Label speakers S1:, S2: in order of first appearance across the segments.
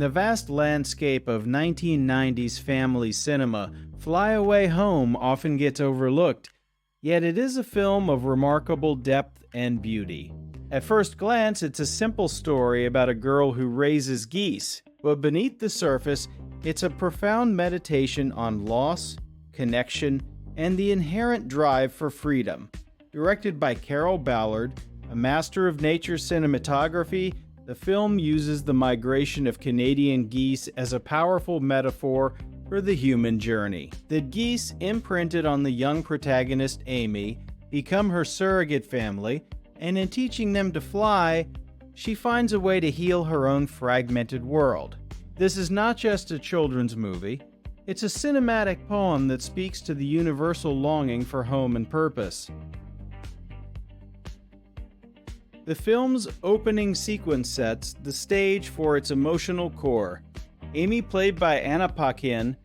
S1: the vast landscape of 1990s family cinema, Fly Away Home often gets overlooked, yet it is a film of remarkable depth and beauty. At first glance, it's a simple story about a girl who raises geese, but beneath the surface, it's a profound meditation on loss, connection, and the inherent drive for freedom. Directed by Carol Ballard, a master of nature cinematography, the film uses the migration of Canadian geese as a powerful metaphor for the human journey. The geese, imprinted on the young protagonist Amy, become her surrogate family, and in teaching them to fly, she finds a way to heal her own fragmented world. This is not just a children's movie, it's a cinematic poem that speaks to the universal longing for home and purpose. The film's opening sequence sets the stage for its emotional core. Amy, played by Anna Paquin,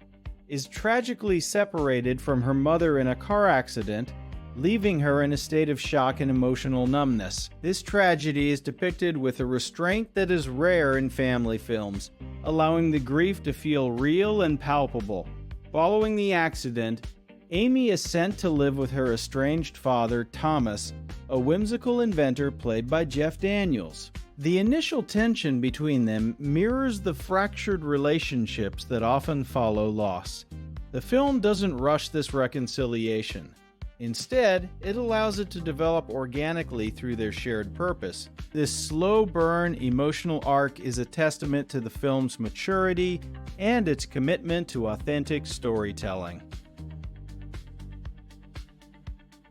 S1: is tragically separated from her mother in a car accident, leaving her in a state of shock and emotional numbness. This tragedy is depicted with a restraint that is rare in family films, allowing the grief to feel real and palpable. Following the accident, Amy is sent to live with her estranged father, Thomas, a whimsical inventor played by Jeff Daniels. The initial tension between them mirrors the fractured relationships that often follow loss. The film doesn't rush this reconciliation. Instead, it allows it to develop organically through their shared purpose. This slow burn emotional arc is a testament to the film's maturity and its commitment to authentic storytelling.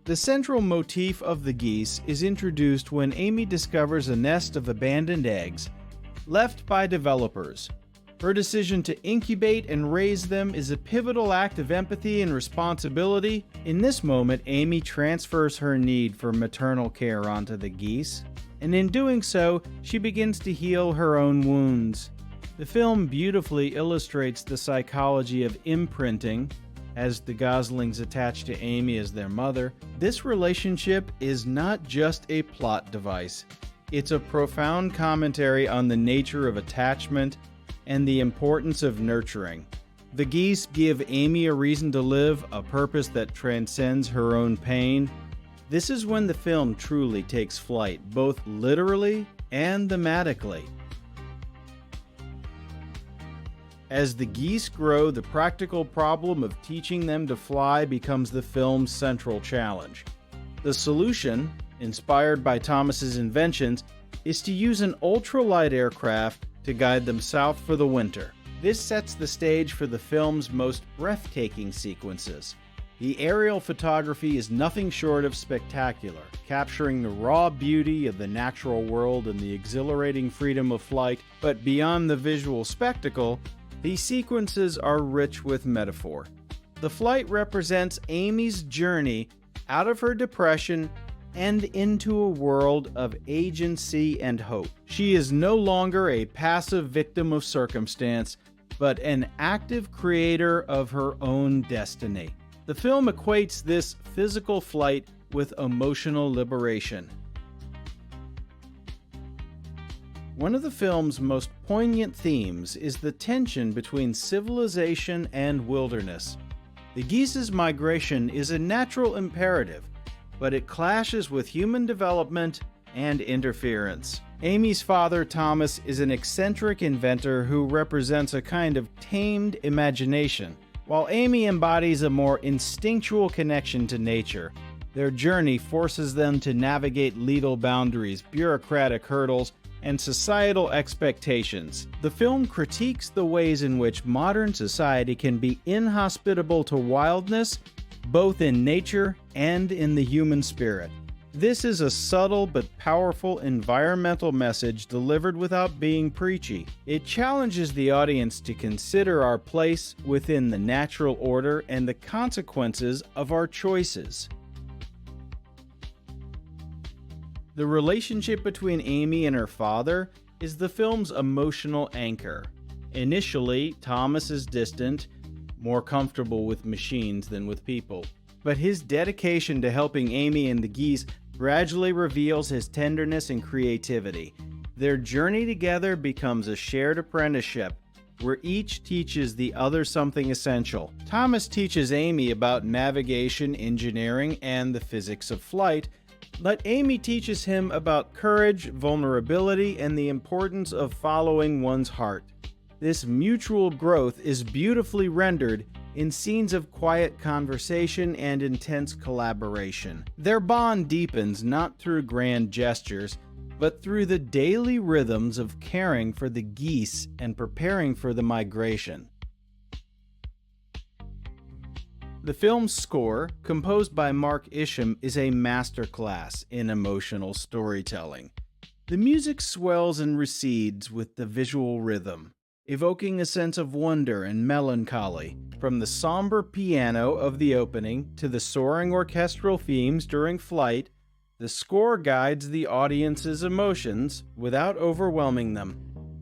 S1: The central motif of the geese is introduced when Amy discovers a nest of abandoned eggs left by developers. Her decision to incubate and raise them is a pivotal act of empathy and responsibility. In this moment, Amy transfers her need for maternal care onto the geese, and in doing so, she begins to heal her own wounds. The film beautifully illustrates the psychology of imprinting, as the Goslings attach to Amy as their mother. This relationship is not just a plot device. It's a profound commentary on the nature of attachment and the importance of nurturing. The geese give Amy a reason to live, a purpose that transcends her own pain. This is when the film truly takes flight, both literally and thematically. As the geese grow, the practical problem of teaching them to fly becomes the film's central challenge. The solution, inspired by Thomas's inventions, is to use an ultralight aircraft to guide them south for the winter. This sets the stage for the film's most breathtaking sequences. The aerial photography is nothing short of spectacular, capturing the raw beauty of the natural world and the exhilarating freedom of flight. But beyond the visual spectacle, these sequences are rich with metaphor. The flight represents Amy's journey out of her depression and into a world of agency and hope. She is no longer a passive victim of circumstance, but an active creator of her own destiny. The film equates this physical flight with emotional liberation. One of the film's most poignant themes is the tension between civilization and wilderness. The geese's migration is a natural imperative, but it clashes with human development and interference. Amy's father, Thomas, is an eccentric inventor who represents a kind of tamed imagination. While Amy embodies a more instinctual connection to nature, their journey forces them to navigate legal boundaries, bureaucratic hurdles, and societal expectations. The film critiques the ways in which modern society can be inhospitable to wildness, both in nature and in the human spirit. This is a subtle but powerful environmental message delivered without being preachy. It challenges the audience to consider our place within the natural order and the consequences of our choices. The relationship between Amy and her father is the film's emotional anchor. Initially, Thomas is distant, more comfortable with machines than with people. But his dedication to helping Amy and the geese gradually reveals his tenderness and creativity. Their journey together becomes a shared apprenticeship, where each teaches the other something essential. Thomas teaches Amy about navigation, engineering, and the physics of flight, but Amy teaches him about courage, vulnerability, and the importance of following one's heart. This mutual growth is beautifully rendered in scenes of quiet conversation and intense collaboration. Their bond deepens not through grand gestures, but through the daily rhythms of caring for the geese and preparing for the migration. The film's score, composed by Mark Isham, is a masterclass in emotional storytelling. The music swells and recedes with the visual rhythm, evoking a sense of wonder and melancholy. From the somber piano of the opening to the soaring orchestral themes during flight, the score guides the audience's emotions without overwhelming them.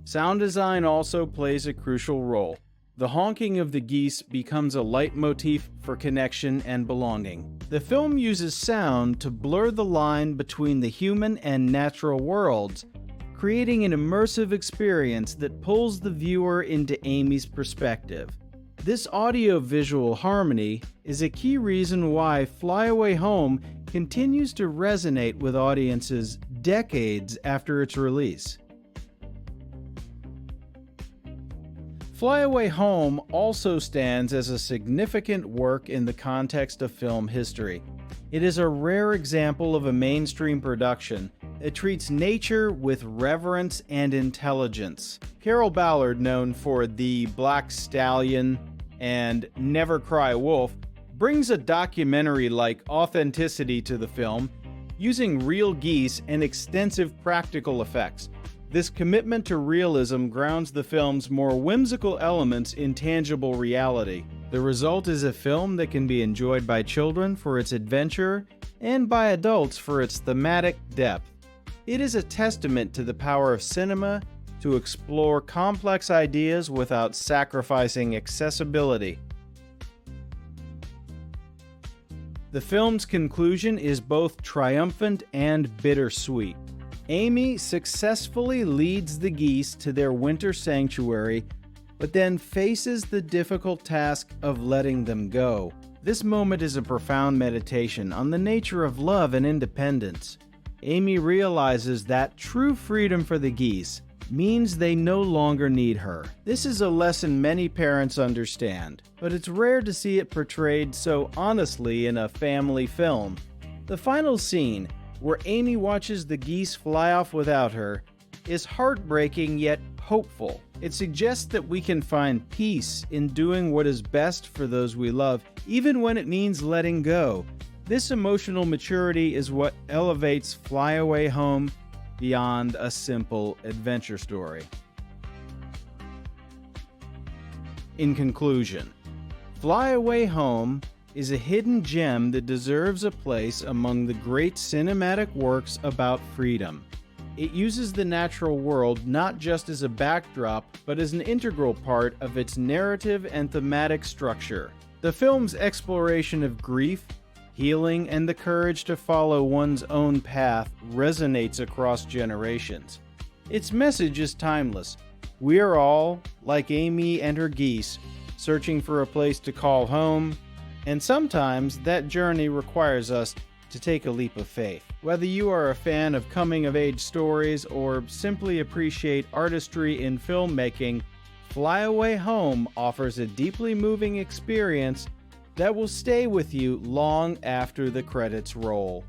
S1: Sound design also plays a crucial role. The honking of the geese becomes a leitmotif for connection and belonging. The film uses sound to blur the line between the human and natural worlds, creating an immersive experience that pulls the viewer into Amy's perspective. This audio-visual harmony is a key reason why Fly Away Home continues to resonate with audiences decades after its release. Fly Away Home also stands as a significant work in the context of film history. It is a rare example of a mainstream production that treats nature with reverence and intelligence. Carol Ballard, known for The Black Stallion and Never Cry Wolf, brings a documentary-like authenticity to the film, using real geese and extensive practical effects. This commitment to realism grounds the film's more whimsical elements in tangible reality. The result is a film that can be enjoyed by children for its adventure and by adults for its thematic depth. It is a testament to the power of cinema to explore complex ideas without sacrificing accessibility. The film's conclusion is both triumphant and bittersweet. Amy successfully leads the geese to their winter sanctuary, but then faces the difficult task of letting them go. This moment is a profound meditation on the nature of love and independence. Amy realizes that true freedom for the geese means they no longer need her. This is a lesson many parents understand, but it's rare to see it portrayed so honestly in a family film. The final scene, where Amy watches the geese fly off without her, is heartbreaking yet hopeful. It suggests that we can find peace in doing what is best for those we love, even when it means letting go. This emotional maturity is what elevates Fly Away Home beyond a simple adventure story. In conclusion, Fly Away Home is a hidden gem that deserves a place among the great cinematic works about freedom. It uses the natural world not just as a backdrop, but as an integral part of its narrative and thematic structure. The film's exploration of grief, healing, and the courage to follow one's own path resonates across generations. Its message is timeless. We are all, like Amy and her geese, searching for a place to call home, and sometimes that journey requires us to take a leap of faith. Whether you are a fan of coming-of-age stories or simply appreciate artistry in filmmaking, Fly Away Home offers a deeply moving experience that will stay with you long after the credits roll.